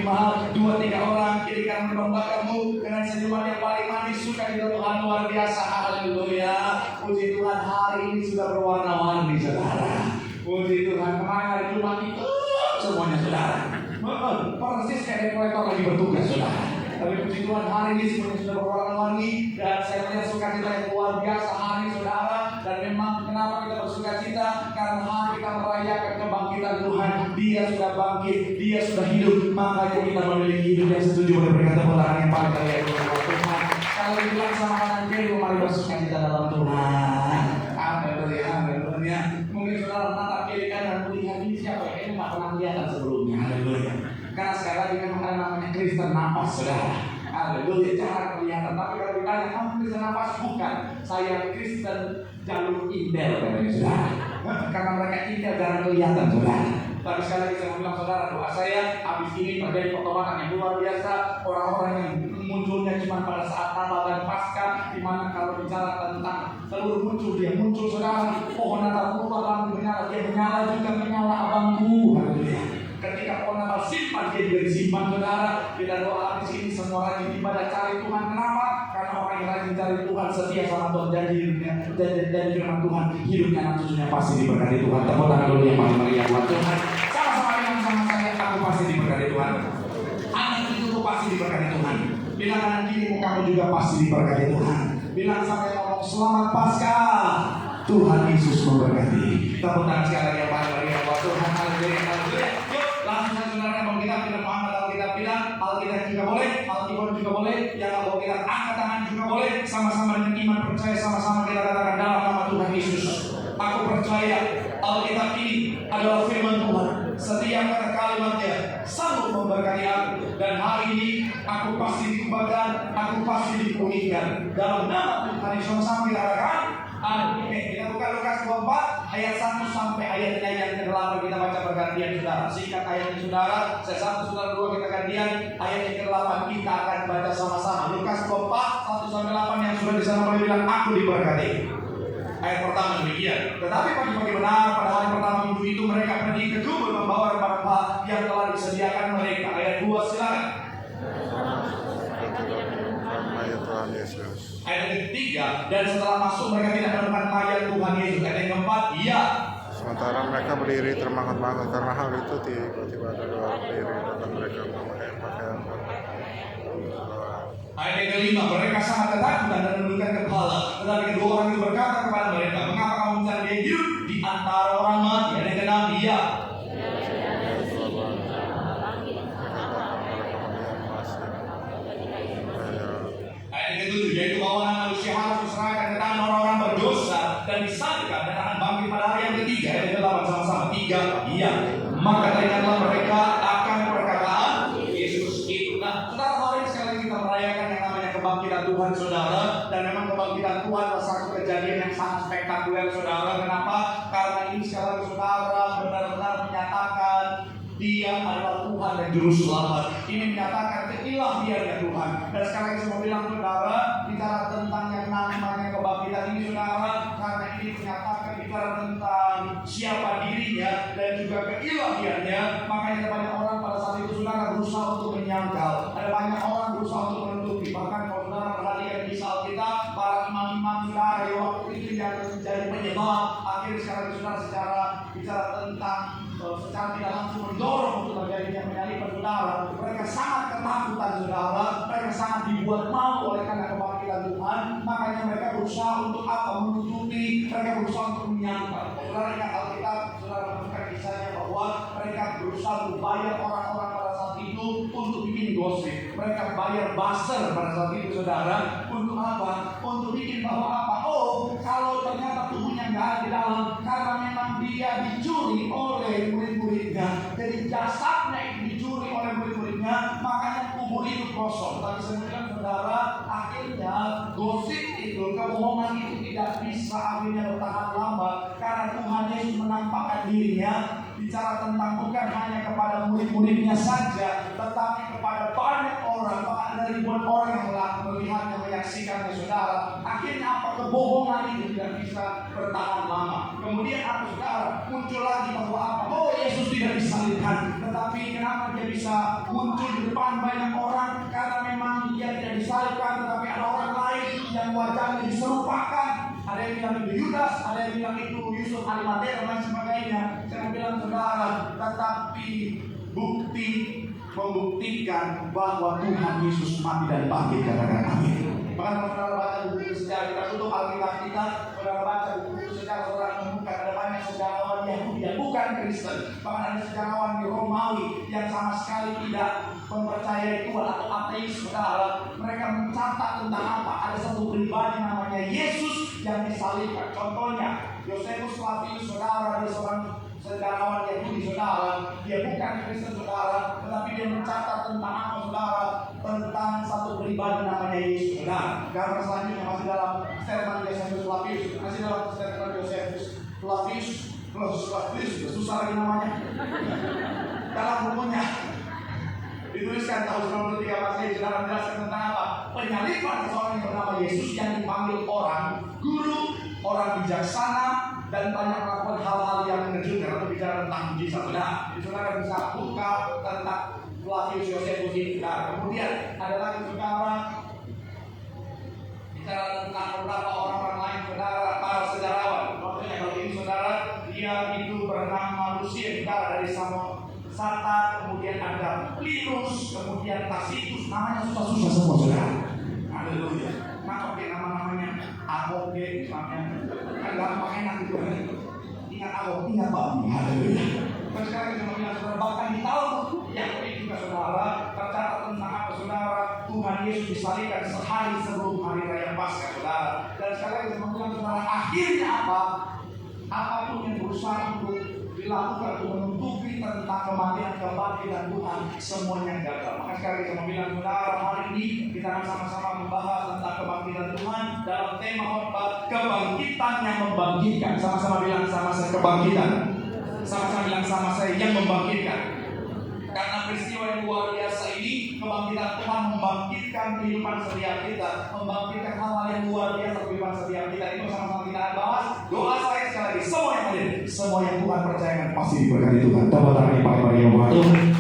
mahal. 2-3 orang kiri kanan membanggamu dengan senyuman yang paling manis. Suka di Tuhan luar biasa. Haleluya. Puji Tuhan, hari ini sudah berwarna-warni saudara. Puji Tuhan, kemarin hari Jumat itu semuanya saudara. Persis kayak dekorator lagi bertugas saudara. Tapi puji Tuhan, hari ini semuanya sudah berwarna-warni. Dan saya melihat sukacita yang luar biasa hari ini saudara. Dan memang kenapa kita bersukacita? Karena hari kita merayakan kebangkitan Tuhan. Dia sudah bangkit, dia sudah hidup. Makanya kita memiliki hidup yang setuju oleh berkata pulang yang paling kaya Tuhan. Kalau dibilang sama kanan kiri, mari bersukacita dalam Tuhan. Haleluya, haleluya. Mungkin saudara menatap kiri kanan melihat ini siapa ya? Ini nggak pernah kelihatan sebelumnya. Haleluya. Karena sekali lagi memang ada namanya Kristen nafas saudara. Haleluya, jarang kelihatan. Tapi kalau ditanya, kamu Kristen nafas? Bukan. Saya Kristen jalur intel katanya saudara. Karena mereka intel jarang kelihatan saudara. Tapi sekali lagi saya bilang saudara, doa saya habis ini terjadi pertolongan yang luar biasa. Orang-orang yang munculnya cuma pada saat Natal dan Paskah, di mana kalau bicara tentang telur muncul, dia muncul saudara. Pohon Natal berubah lampu menyala, dia menyala juga menyala abangku. Haleluya. Ketika pohon Natal simpan, dia juga disimpan saudara. Kita doa habis ini semua rajin ibadah cari Tuhan. Kenapa? Karena orang yang rajin cari Tuhan setia sama Tuhan, janji hidupnya dan firman Tuhan, hidupnya anak cucunya pasti diberkati Tuhan. Tepuk tangan dulu yang paling meriah buat Tuhan. Sama-sama yang sama saya, aku pasti diberkati Tuhan. Anak cucuku pasti diberkati Tuhan. Bilang kanan kirimu, kamu juga pasti diberkati Tuhan. Bilang sampai ngomong selamat Paskah. Tuhan Yesus memberkati. Tepuk tangan sekali lagi yang paling meriah buat Tuhan. Haleluya, haleluya. Langsung saudara yang kita bilang Muhammad Alkitab bilang, Alkitab juga boleh, Alkitab juga boleh, yang mau kita angkat tangan juga boleh, sama-sama dengan iman percaya, sama-sama kita katakan dalam nama Tuhan Yesus. Aku percaya Alkitab ini adalah firman Tuhan. Setiap kata kalimatnya sanggup memberkati aku. Dan hari ini aku pasti diubahkan, aku pasti dipulihkan. Dalam nama Tuhan Yesus, sama-sama kita katakan. Amin. Kita buka Lukas 24 ayat 1 sampai ayatnya yang ke-8 kita baca bergantian saudara. Singkat ayatnya saudara, saya 1, saudara 2 kita gantian. Ayat yang ke-8 kita akan baca sama-sama. Lukas 24 1 sampai 8 yang sudah di sana boleh bilang aku diberkati. Ayat pertama demikian. Tetapi pagi-pagi benar pada hari pertama minggu itu mereka pergi ke kubur membawa rempah-rempah yang telah disediakan mereka. Ayat 2 silakan. Tuhan Yesus. Ayat yang ketiga, dan setelah masuk mereka tidak menemukan mayat Tuhan Yesus. Ayat yang keempat, iya. Sementara mereka berdiri termangut-mangut karena hal itu, tiba-tiba ada 2 orang berdiri dan mereka memakai pakaian. Ayat yang kelima, mereka sangat ketakutan dan menundukkan kepala. Tetapi kedua orang itu berkata kepada mereka, mengapa kamu mencari dia hidup di antara orang mati? Ayat yang keenam, iya. Itu yaitu bahwa anak manusia harus diserahkan ke tangan orang-orang berdosa dan disalibkan dan akan bangkit pada hari yang ketiga. Ayat yang 8 sama-sama 3. Iya. Maka teringatlah mereka akan perkataan Yesus itu. Nah, saudara, hari sekali lagi kita merayakan yang namanya kebangkitan Tuhan saudara. Dan memang kebangkitan Tuhan adalah satu kejadian yang sangat spektakuler saudara. Kenapa? Karena ini sekali lagi saudara benar-benar menyatakan Dia adalah Tuhan dan Juru Selamat. Ini menyatakan keilahiannya Tuhan. Dan sekarang saya mau bilang saudara, bicara tentang yang namanya kebangkitan ini saudara, karena ini menyatakan bicara tentang siapa dirinya dan juga keilahiannya. Makanya ada banyak orang pada saat itu saudara berusaha untuk menyangkal. Ada banyak orang berusaha untuk menutupi. Bahkan kalau saudara perhatikan di Alkitab, para imam-imam saudara yang waktu itu yang menjadi penyebab akhirnya sekarang saudara secara bicara tentang secara tidak langsung mendorong untuk terjadinya penyaliban saudara. Mereka sangat ketakutan saudara, mereka sangat dibuat malu oleh karena kebangkitan Tuhan. Makanya mereka berusaha untuk apa? Menutupi, mereka berusaha untuk menyangkal. Saudara ingat Alkitab, saudara menemukan kisahnya bahwa mereka berusaha untuk bayar orang-orang pada saat itu untuk bikin gosip. Mereka bayar buzzer pada saat itu saudara. Untuk apa? Untuk bikin bahwa apa? Oh, kalau ternyata tubuhnya nggak ada di dalam, karena memang dia dicuri oleh murid-muridnya. Jadi jasadnya itu dicuri oleh murid-muridnya, makanya kubur itu kosong. Tapi sebenarnya saudara, akhirnya gosip itu, kebohongan itu tidak bisa akhirnya bertahan lama. Karena Tuhan Yesus menampakkan dirinya, bicara tentang bukan hanya kepada murid-muridnya saja, tetapi kepada banyak orang, bahkan ada ribuan orang yang melihatnya, menyaksikannya saudara. Akhirnya apa? Kebohongan itu tidak bisa bertahan lama. Kemudian apa saudara? Muncul lagi bahwa apa? Oh, Yesus tidak disalibkan. Tetapi kenapa dia bisa bisa muncul di depan banyak orang karena memang dia tidak disalibkan, tetapi ada orang lain yang wajahnya diserupakan. Ada yang bilang itu Yudas, ada yang bilang itu Yusuf Arimatea dan lain sebagainya. Saya bilang saudara, tetapi bukti membuktikan bahwa Tuhan Yesus mati dan bangkit, katakan amin. Maka saudara baca buku sejarah, kita tutup Alkitab kita, saudara baca buku sejarah, saudara menemukan ada banyak sejarawan Yahudi yang bukan Kristen. Bahkan ada sejarawan di Romawi yang sama sekali tidak mempercayai Tuhan atau ateis, saudara. Mereka mencatat tentang apa? Ada satu pribadi namanya Yesus yang disalibkan. Contohnya Josephus Flavius, saudara, dia seorang sejarawan Yahudi, saudara. Dia bukan Kristen, saudara, tetapi dia mencatat tentang apa, saudara? Tentang satu pribadi namanya Yesus, saudara. Gambar selanjutnya masih dalam statement Josephus Flavius, masih dalam statement Josephus Flavius, susah lagi namanya. Dalam bukunya dituliskan tahun 93 Masehi, saudara, menjelaskan tentang apa? Penyaliban seseorang yang bernama Yesus yang dipanggil orang guru, orang bijaksana, dan banyak melakukan hal-hal yang mengejutkan atau bicara tentang mujizat. Nah, saudara bisa buka tentang Flavius Josephus ini. Nah, kemudian ada lagi saudara bicara tentang beberapa orang-orang lain, saudara, para sejarawan. Contohnya kalau ini saudara, dia itu bernama Lucian, saudara, dari Samosata, kemudian ada Linus, kemudian Tacitus, namanya susah-susah semua, saudara. Haleluya. Kenapa pakai nama-namanya Ahok, misalnya? Kan gampang enak gitu. Ingat Ahok, ingat Pak. Haleluya. Terus sekarang kita bilang saudara, bahkan di tahun yang ini juga saudara, tercatat tentang apa, saudara? Tuhan Yesus disalibkan sehari sebelum hari raya Paskah, saudara. Dan sekarang kita bilang saudara, akhirnya apa? Apapun yang berusaha untuk dilakukan untuk menutupi tentang kebangkitan Tuhan, semuanya gagal. Maka sekarang kita bilang saudara, hari ini kita akan sama-sama membahas tentang kebangkitan Tuhan dalam tema khotbah kebangkitan yang membangkitkan. Sama-sama bilang sama saya, kebangkitan. Sama-sama bilang sama saya, yang membangkitkan. Karena peristiwa yang luar biasa ini, kebangkitan Tuhan membangkitkan kehidupan setiap kita, membangkitkan hal-hal yang luar biasa kehidupan setiap kita. Itu sama-sama kita akan bahas. Doa saya sekali lagi, semua yang hadir, semua yang Tuhan percayakan pasti diberkati Tuhan. Tepuk tangan yang paling bagi yang Tuhan.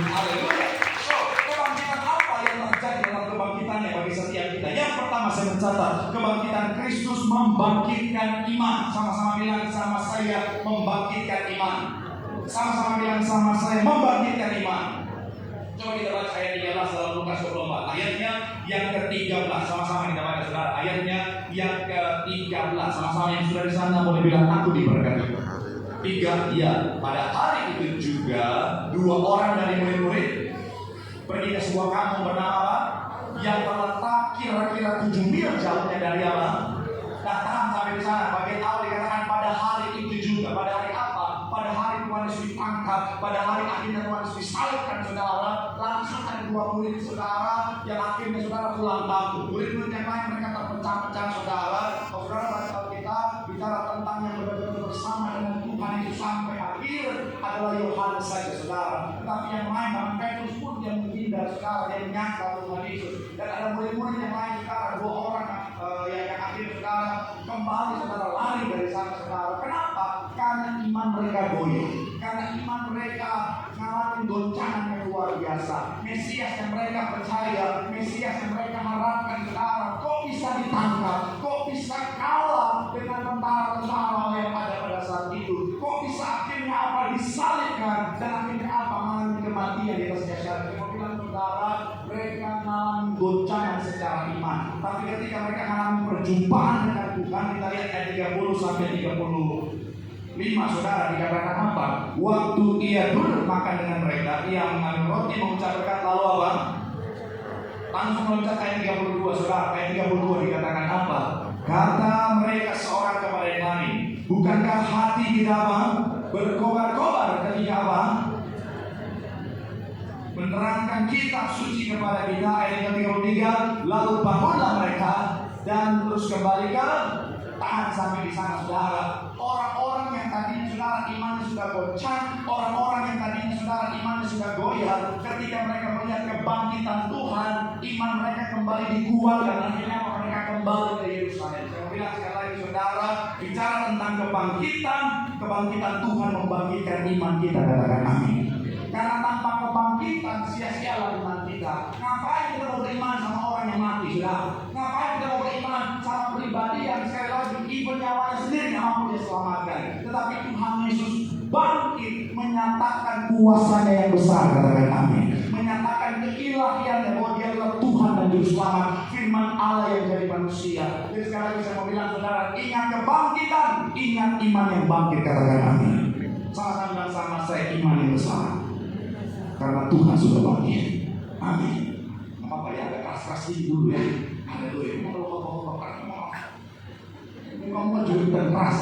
Haleluya. So, kebangkitan apa yang terjadi dalam kebangkitannya bagi setiap kita? Yang pertama saya mencatat, kebangkitan Kristus membangkitkan iman. Sama-sama bilang sama saya, membangkitkan iman. Sama-sama bilang sama saya, membangkitkan iman. Coba kita baca ayat 13 dalam Lukas 24. Ayatnya yang ke-13. Sama-sama kita baca, saudara. Ayatnya yang ke-13. Sama-sama yang sudah di sana boleh bilang aku diberkati. 3. Ya, pada hari itu juga 2 orang dari murid-murid pergi ke sebuah kampung bernama apa? Yang terletak kira-kira 7 mil jauhnya dari apa? Datang sampai di sana. Bagian awal dikatakan pada hari itu juga. Pada hari apa? Pada hari Tuhan Yesus ditangkap. Pada hari akhirnya Tuhan Yesus disalibkan, saudara. Langsung ada 2 murid saudara yang akhirnya saudara pulang kampung. Murid-murid yang lain mereka terpecah-pecah, saudara. Kalau saudara baca Alkitab bicara tentang yang benar-benar bersama dengan Tuhan Yesus sampai akhir adalah Yohanes saja, saudara. Tetapi yang lain, bahkan Petrus pun yang menghindar, saudara, yang menyangka Tuhan Yesus. Dan ada murid-murid yang lain, saudara, 2 orang yang akhirnya saudara kembali, saudara, lari dari sana, saudara. Kenapa? Karena iman mereka goyah. Karena iman mereka ngalamin goncangan yang luar biasa. Mesias yang mereka percaya, Mesias yang mereka harapkan, saudara, kok bisa ditangkap? Kok bisa kalah dengan tentara-tentara yang ada pada saat itu? Kok bisa akhirnya apa? Disalibkan dan akhirnya apa? Mengalami kematian di atas jasadnya. Saya mau bilang, saudara, mereka mengalami goncangan secara iman. Tapi ketika mereka mengalami perjumpaan dengan Tuhan, kita lihat ayat 30 sampai 35, saudara, dikatakan apa? Waktu ia duduk makan dengan mereka, ia mengambil roti, mengucap berkat, lalu apa? Langsung meloncat ayat 32, saudara. Ayat 32 dikatakan apa? Kata mereka seorang kepada yang lain, bukankah hati kita apa? Berkobar-kobar ketika apa? Menerangkan kitab suci kepada kita. Ayat 33, lalu bangunlah mereka dan terus kembali ke tahan sampai di sana, saudara. Orang-orang yang tadinya saudara imannya sudah goncang, orang-orang yang tadinya saudara imannya sudah goyah, ketika mereka melihat kebangkitan Tuhan, iman mereka kembali dikuatkan. Akhirnya mereka kembali ke Yerusalem. Saya bilang sekali lagi, saudara, bicara tentang kebangkitan Tuhan membangkitkan iman kita, katakan amin. Karena tanpa kebangkitan sia-sialah iman kita. Ngapain kita mau beriman sama orang yang mati, sudah? Ngapain kita mau beriman sama pribadi yang sekali lagi ibu nyawanya sendiri yang mampu dia selamatkan? Tetapi Tuhan Yesus bangkit menyatakan kuasanya yang besar, katakan amin. Menyatakan keilahiannya bahwa dia adalah Tuhan dan Juru Selamat, firman Allah yang jadi manusia. Jadi sekarang saya mau bilang saudara, ingat kebangkitan, ingat iman yang bangkit, katakan amin. Sama-sama saya iman yang besar, karena Tuhan sudah bangkit. Amin. Apa ya, agak keras-keras dulu ya. Haleluya. Kamu jujur dan keras.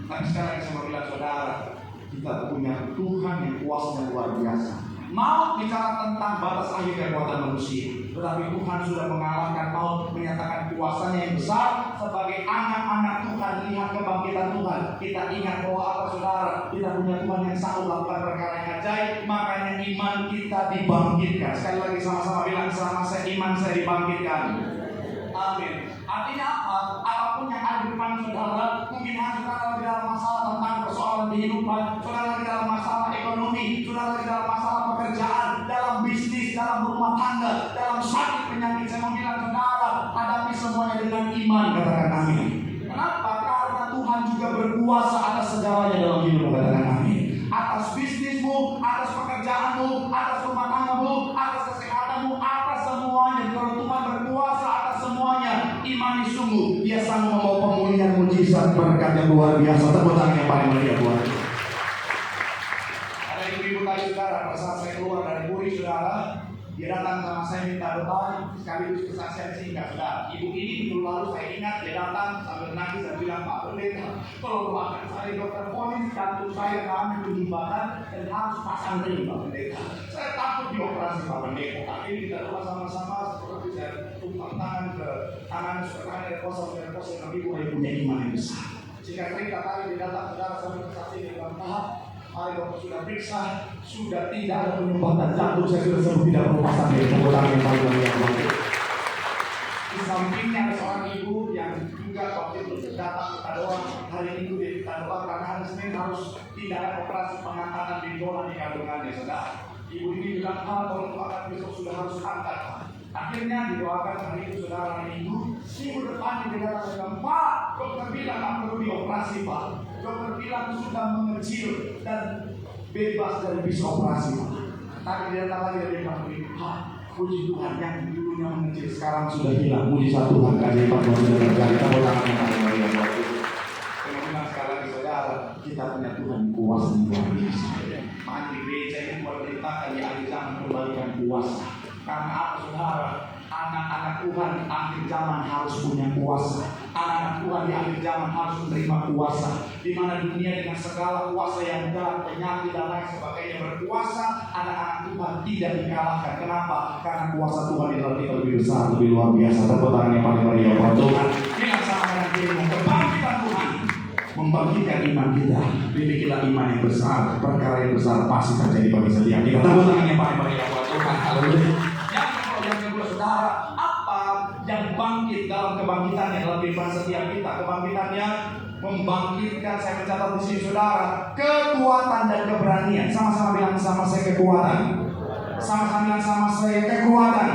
Tapi sekarang saya mau bilang saudara, kita punya Tuhan yang kuasa luar biasa. Maut bicara tentang batas akhir kekuatan manusia, tetapi Tuhan sudah mengalahkan maut, menyatakan kuasanya yang besar. Sebagai anak-anak Tuhan, lihat kebangkitan Tuhan. Kita ingat bahwa apa saudara, kita punya Tuhan yang sanggup melakukan perkara yang ajaib. Makanya iman kita dibangkitkan. Sekali lagi sama-sama bilang sama saya, iman saya dibangkitkan. Amin. Artinya apa? Apapun yang ada di depan saudara, mungkin saudara lagi dalam masalah tentang persoalan kehidupan, saudara lagi dalam masalah ekonomi, saudara lagi dalam masalah pekerjaan, dalam bisnis, dalam rumah tangga, dalam sakit penyakit. Saya mau bilang saudara, hadapi semuanya dengan iman, katakan amin. Kenapa? Karena Tuhan juga berkuasa atas segalanya dalam hidup, katakan amin. Atas bisnismu, atas pekerjaanmu, atas rumah tanggamu, atas kesehatanmu, atas semuanya. Kalau Tuhan berkuasa atas semuanya, imani sungguh dia sanggup membawa pemulihan, mujizat, berkat yang luar biasa. Tepuk tangan yang paling meriah buat. Ada ibu-ibu tadi saudara, pada saat saya keluar dari Puri saudara, dia datang sama saya minta doa, sekaligus kesaksian singkat saudara. Ibu ini minggu lalu saya ingat dia datang sambil nangis dan bilang, Pak Pendeta, tolong doakan saya, dokter polis jantung saya kami berjumatan dan harus pasang ring, Pak Pendeta. Saya takut dioperasi, Pak Pendeta. Akhirnya kita doa sama-sama seperti saya tumpang tangan ke tangan saudara reposan yang ibu punya iman yang besar. Jika cerita tadi dia datang saudara sambil kesaksian yang dalam tahap. Mari dokter sudah periksa, sudah tidak ada penyumbatan jantung, saya sudah sembuh, tidak perlu pasang dari kemudian yang paling banyak. Di sampingnya ada seorang ibu yang juga waktu itu datang kita doa hari Minggu dia kita doa karena hari Senin harus tidak ada operasi pengangkatan bintolan di kandungannya, saudara. Ibu ini bilang, kalau doakan besok sudah harus angkat. Akhirnya didoakan hari itu saudara hari Minggu. Minggu depan dia datang bilang, Pak, dokter bilang tak perlu dioperasi, Pak. Dokter bilang sudah mengecil dan bebas dari bisa operasi, Pak. Tapi dia datang lagi dari bilang, Pak, puji Tuhan yang dulunya mengecil sekarang sudah hilang. Puji Tuhan kasih Pak Tuhan sudah terjadi. Kita bertangan yang paling meriah buat itu. Kemudian sekali lagi saudara, kita punya Tuhan kuasa yang luar biasa. Maka di gereja ini buat kita kali akhir zaman kembalikan kuasa. Karena apa saudara? Anak-anak Tuhan di akhir zaman harus punya kuasa. Anak-anak Tuhan di akhir zaman harus menerima kuasa. Di mana dunia dengan segala kuasa yang berat, penyakit dan lain sebagainya berkuasa, anak-anak Tuhan tidak dikalahkan. Kenapa? Karena kuasa Tuhan di dalam kita lebih besar, lebih luar biasa. Tepuk tangan yang paling meriah buat Tuhan. Kita sama dengan dirimu, kebangkitan Tuhan membangkitkan iman kita. Milikilah iman yang besar, perkara yang besar pasti terjadi bagi setiap kita. Tepuk tangan yang paling meriah buat Tuhan. Haleluya. Yang kedua saudara, apa yang bangkit dalam kebangkitannya dalam kehidupan setiap kita? Kebangkitannya membangkitkan, saya mencatat di sini saudara, kekuatan dan keberanian. Sama-sama bilang sama saya kekuatan. Sama-sama bilang sama saya kekuatan.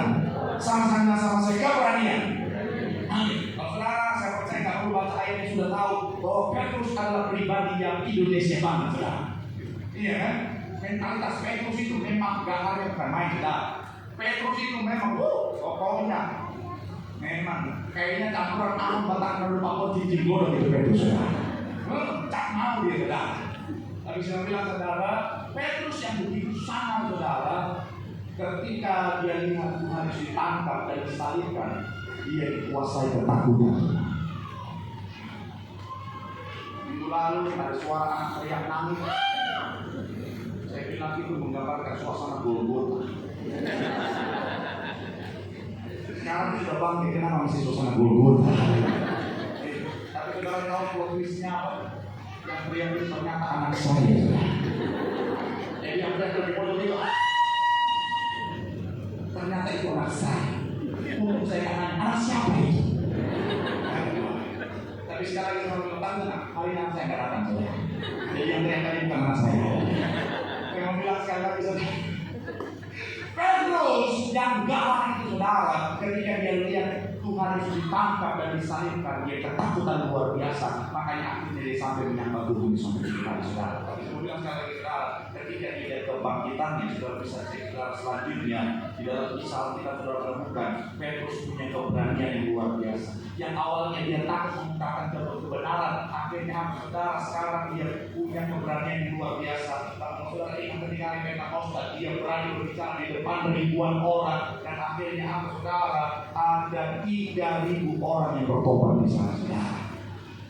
Sama-sama bilang sama saya keberanian. Amin. Kalau saudara, saya percaya nggak perlu baca ayatnya sudah tahu bahwa Petrus adalah pribadi yang Indonesia banget, saudara. Iya kan? Mentalitas Petrus itu memang gak ada yang bukan main, saudara. Petrus itu memang, pokoknya memang kayaknya campuran alam batang lalu pakot cincin bodoh gitu Petrus ya. Cak mau dia saudara. Tapi saya bilang saudara, Petrus yang begitu sangat saudara, ketika dia lihat Tuhan Yesus ditangkap dan disalibkan, dia dikuasai ketakutan. Minggu lalu ada suara anak teriak nangis. Saya bilang itu menggambarkan suasana Golgota. Sekarang sudah bangkit, kenapa masih suasana Golgota? Tapi saudara tahu plot twistnya apa? Yang teriak itu ternyata anak saya. Jadi yang teriak dari pojok itu, ternyata itu anak saya. Untuk saya katakan, anak siapa itu? Tapi sekarang kita mau bilang, hari ini anak saya nggak datang. Jadi yang teriak tadi bukan anak saya. Saya mau bilang sekali lagi saudara. Petrus yang galak itu saudara, ketika dia lihat Tuhan Yesus ditangkap dan disalibkan, dia ketakutan luar biasa. Makanya akhirnya dia sampai menyembah Tuhan sampai kita saudara. Tapi saya mau bilang sekali lagi saudara, ketika dia lihat kebangkitannya, saudara bisa cek saudara selanjutnya di dalam kisah kita saudara temukan Petrus punya keberanian yang luar biasa. Yang awalnya dia takut mengungkapkan kebenaran, akhirnya saudara sekarang dia punya keberanian yang luar biasa. Kalau saudara ingat ketika hari Pentakosta, dia berani berbicara di depan ribuan orang, dan akhirnya saudara ada 3.000 orang yang bertobat di sana saudara.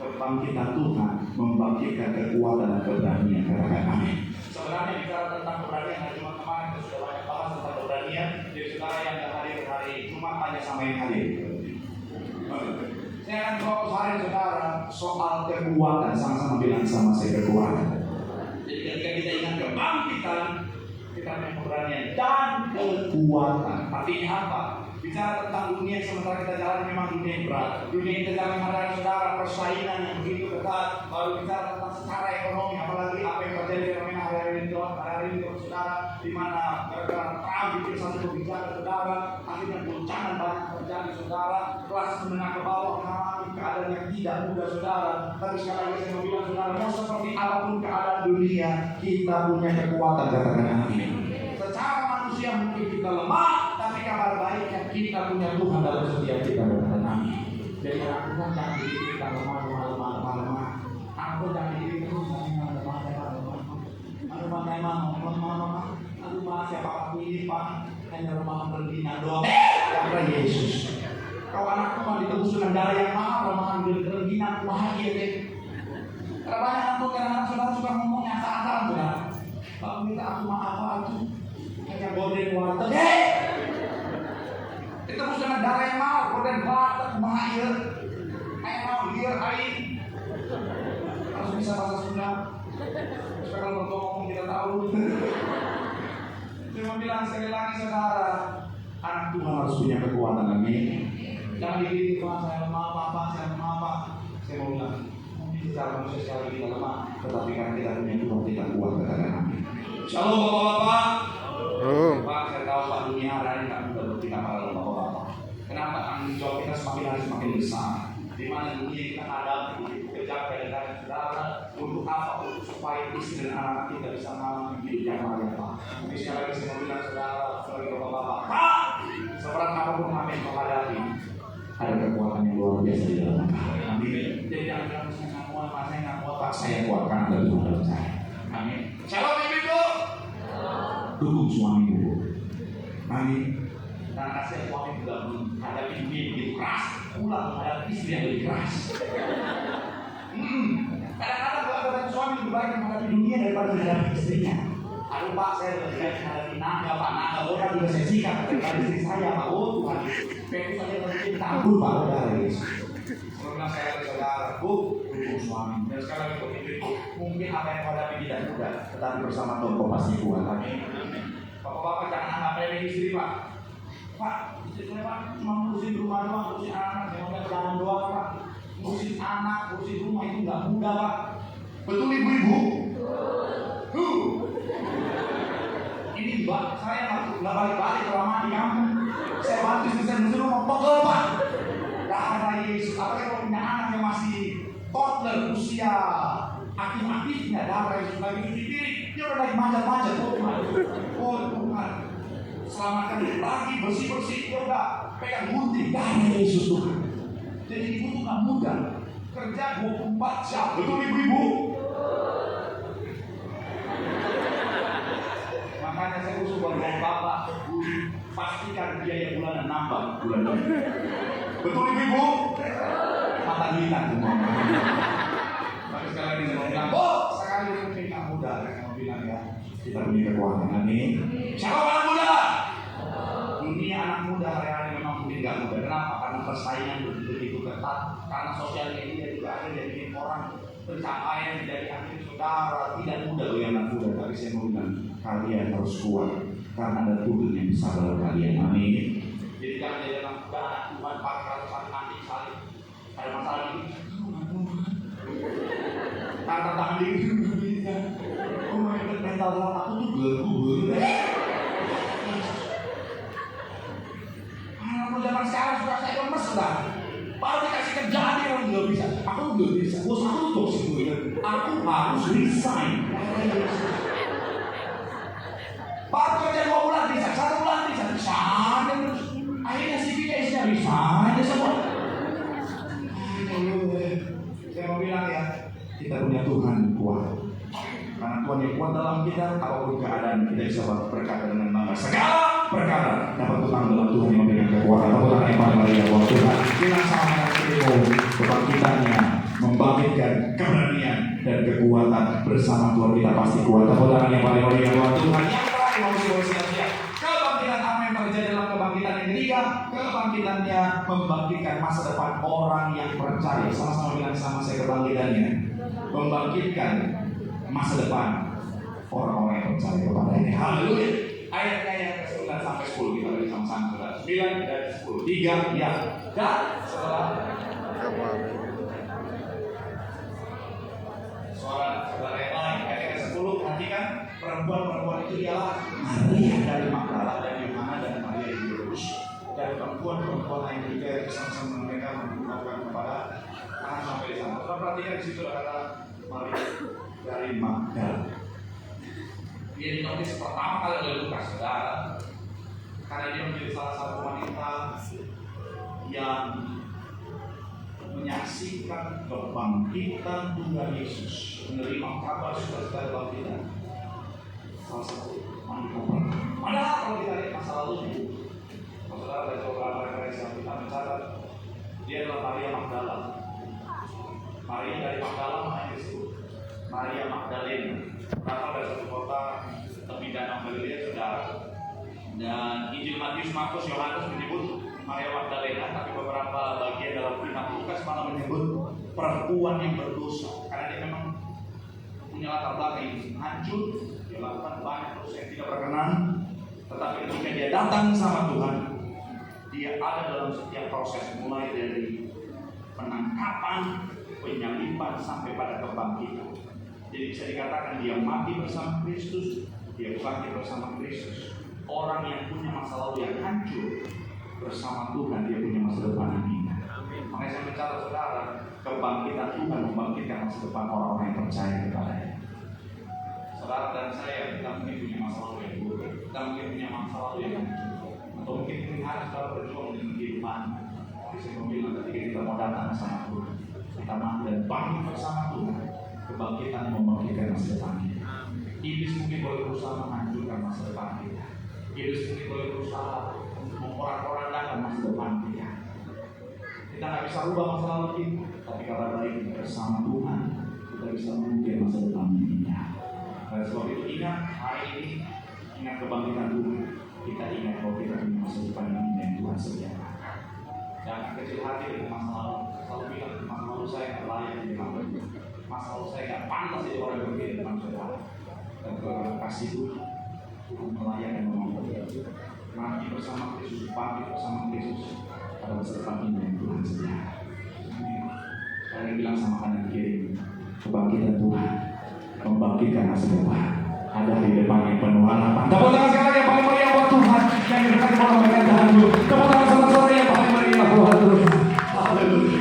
Kebangkitan Tuhan membangkitkan kekuatan dan keberanian. Katakan amin. Sebenarnya bicara tentang keberanian, hari Jumat kemarin kita sudah banyak bahas tentang keberanian. Jadi saudara yang tidak hadir hari Jumat tanya sama yang hadir. Saya akan fokus hari saudara soal kekuatan. Sama-sama bilang sama saya kekuatan. Jadi ketika kita ingat kebangkitan, kita punya keberanian dan kekuatan. Artinya apa? Bicara tentang dunia sementara kita jalan memang dunia yang berat. Dunia yang kita menghadapi saudara persaingan yang begitu ketat. Baru bicara tentang secara ekonomi, apalagi apa yang terjadi fenomena hari ini saudara, di mana gara-gara Trump bikin satu kebijakan saudara, akhirnya guncangan banyak terjadi saudara. Kelas menengah ke bawah mengalami keadaan yang tidak mudah saudara. Tapi sekali lagi saya mau bilang saudara, mau seperti apapun keadaan dunia, kita punya kekuatan. Katakan amin. Secara manusia mungkin kita lemah, tapi kabar baiknya kita punya Tuhan dalam setiap kita. Katakan amin. Jadi aku kan jangan diri kita lemah. Aku jangan diri terus aduh mas siapa pilih pak, hanya rumah berzina doang. Kata Yesus, kau anak Tuhan ditebus dengan darah yang mahal, remahan berzina bahagia deh. Karena banyak anak saudara suka ngomongnya asal-asalan saudara. Kalau minta aku apa itu hanya golden water. Ditebus dengan darah yang mahal, golden water mahal. Hanya mau liar air. Harus bisa bahasa Sunda. Supaya kalau ngomong kita tahu. Saya mau bilang sekali lagi saudara, anak Tuhan harus punya kekuatan. Amin. Jangan dikritik Tuhan, saya lemah apa, saya lemah apa. Saya mau bilang, mungkin secara manusia sekali kita lemah, tetapi karena kita punya Tuhan kita kuat. Katakan amin. Shalom bapak-bapak. Pak, saya tahu Pak dunia hari ini tak mudah berpikir para bapak-bapak. Kenapa tanggung jawab kita semakin hari semakin besar? Di mana dunia kita hadapi kejar dari saudara untuk apa? Untuk supaya istri dan anak kita bisa mengalami hidup yang layak. Tapi sekali lagi saya mau bilang saudara, sebagai bapak-bapak, Pak, seberat apapun kami menghadapi, ada kekuatan yang luar biasa di dalam kami. Amin. Jadi jangan bilang saya nggak kuat, Pak, saya nggak kuat, Pak, saya kuat karena ada Tuhan dalam saya. Amin. Shalom ibu-ibu. Dukung suami ibu. Amin. Karena kasih suami juga menghadapi dunia begitu keras, pulang menghadapi istri yang lebih keras. Kadang-kadang kalau ada suami lebih baik menghadapi dunia daripada menghadapi istrinya. Aduh Pak, saya lebih baik menghadapi naga, Pak, naga orang juga saya sikat daripada istri saya, Pak. Oh Tuhan, Petrus saja lebih tampil Pak, saudara Yesus. Kalau bilang saya dari saudara, dukung suami. Dan sekali lagi begitu, mungkin apa yang menghadapi tidak mudah, tetapi bersama Tuhan pasti kuat. Amin. Bapak-bapak jangan anggap remeh istri Pak. Pak, istri saya Pak cuma ngurusin rumah doang, ngurusin anak, saya mau jalan doang Pak. Ngurusin anak, ngurusin rumah itu nggak mudah Pak. Betul ibu-ibu? Ini Mbak, saya nggak balik-balik kelamaan di kampung. Saya bantu istri saya ngurusin rumah, pegel Pak. Darah Yesus, apalagi kalau punya anak yang masih toddler, usia aktif-aktifnya, darah Yesus lagi cuci piring, dia udah lagi manjat-manjat, oh Tuhan. Selamatkan lagi bersih-bersih, dia udah pegang gunting, darah Yesus Tuhan. Jadi ibu tuh gak mudah, kerja 24 jam, betul ibu-ibu? Makanya saya usul buat bapak, pastikan biaya bulanan nambah bulan ini. Betul ibu-ibu? Mata hilang semua. Tapi sekali lagi saya mau bilang, sekali mungkin gak mudah, saya mau bilang ya, kita punya kekuatan. Amin. Siapa anak muda? Dunia anak muda hari-hari memang mungkin gak mudah. Kenapa? Karena persaingan begitu ketat. Karena sosial media juga ada yang bikin orang pencapaian dari akhir saudara tidak mudah bagi anak muda. Tapi saya mau bilang, kalian harus kuat karena ada Tuhan yang besar dalam kalian. Amin. Jadi jangan jadi anak muda, anak Tuhan pakai saling nanti saling ada masalah ini. Kata tangan diri, oh my God, mental dalam aku tuh gelembung. Anak zaman sekarang suka saya lemes sudah. Baru dikasih kerjaan dia orang nggak bisa. Aku nggak bisa. Bos aku tuh toksik. Aku harus resign. Baru kerja 2 bulan bisa, 1 bulan bisa. Akhirnya CV-nya isinya resign aja semua. Saya mau bilang ya, kita punya Tuhan kuat. Karena Tuhan yang kuat dalam kita, apapun keadaan kita bisa berkata dengan bangga. Segala perkara dapat Tuhan dalam Tuhan yang memberikan kekuatan. Tuhan yang paling meriah buat Tuhan. Bilang sama dengan kebangkitannya, membangkitkan keberanian dan kekuatan bersama Tuhan kita pasti kuat. Tuhan yang paling meriah buat Tuhan. Yang terakhir mau siap-siap. Kebangkitan apa yang terjadi dalam kebangkitan yang ketiga? Kebangkitannya membangkitkan masa depan orang yang percaya. Sama-sama bilang sama saya kebangkitannya. Membangkitkan masa depan orang-orang yang percaya kepada ini. Haleluya. Ayatnya yang ke-9 sampai 10 kita beri sama-sama. 9 dan 10. 3 ya. Dan setelah suara saudara yang lain. Ayat ke-10 perhatikan perempuan-perempuan itu ialah Maria dari Magdala dan Yohana dan Maria yang Yerusalem. Dan perempuan-perempuan lain juga yang bersama-sama mereka melakukan kepada anak sampai di sana. Perhatikan di situ ada kata Maria dari Magdala. Dia dinotis pertama kali oleh Lukas, saudara, karena dia menjadi salah satu wanita yang menyaksikan kebangkitan Tuhan Yesus, menerima kabar sukacita dalam kita. Salah satu wanita pertama. Padahal kalau kita lihat masa lalu itu, saudara dari beberapa referensi yang kita mencatat, dia adalah Maria Magdala. Maria dari Magdala makanya disebut Maria Magdalena. Berasal dari satu kota tepi danau Galilea, saudara. Dan Injil Matius, Markus, Yohanes menyebut Maria Magdalena, tapi beberapa bagian dalam kitab Lukas malah menyebut perempuan yang berdosa, karena dia memang punya latar belakang yang hancur, dia lakukan banyak dosa yang tidak berkenan. Tetapi ketika dia datang sama Tuhan, dia ada dalam setiap proses, mulai dari penangkapan, penyaliban sampai pada kebangkitan. Jadi bisa dikatakan dia mati bersama Kristus, dia bangkit bersama Kristus. Orang yang punya masa lalu yang hancur bersama Tuhan, dia punya masa depan yang indah. Makanya saya mencatat saudara, kebangkitan Tuhan membangkitkan masa depan orang-orang yang percaya kepada-Nya. Saudara dan saya, kita mungkin punya masa lalu yang buruk, kita mungkin punya masa lalu yang hancur, atau mungkin harus kita berjuang dengan kehidupan. Tapi saya mau bilang, ketika kita mau datang sama Tuhan, kita mati dan bangkit bersama Tuhan. Kebangkitan membangkitkan masa depan kita. Iblis mungkin boleh berusaha menghancurkan masa depan kita. Iblis mungkin boleh berusaha memporak-porandakan masa depan kita. Kita nggak bisa rubah masa lalu kita, tapi kabar baik bersama Tuhan kita bisa mengubah masa depan kita. Oleh sebab itu ingat hari ini, ingat kebangkitan Tuhan. Kita ingat bahwa kita punya masa depan yang Tuhan sediakan. Jangan kecil hati dengan masa lalu. Selalu bilang masa lalu saya nggak layak di depan. Masa lalu saya nggak pantas jadi orang yang berbeda dengan saudara. Dan kalau kasih Tuhan melayani dan menolong. Mati bersama Kristus, bangkit bersama Kristus pada masa depan ini yang Tuhan sediakan. Kalian bilang sama kanan kiri, kebangkitan Tuhan membangkitkan masa depan. Ada di depan yang penuh harapan. Tepuk tangan sekali yang paling meriah buat Tuhan yang dekat dengan mereka dahulu. Tepuk tangan sama-sama yang paling meriah buat Tuhan. Haleluya.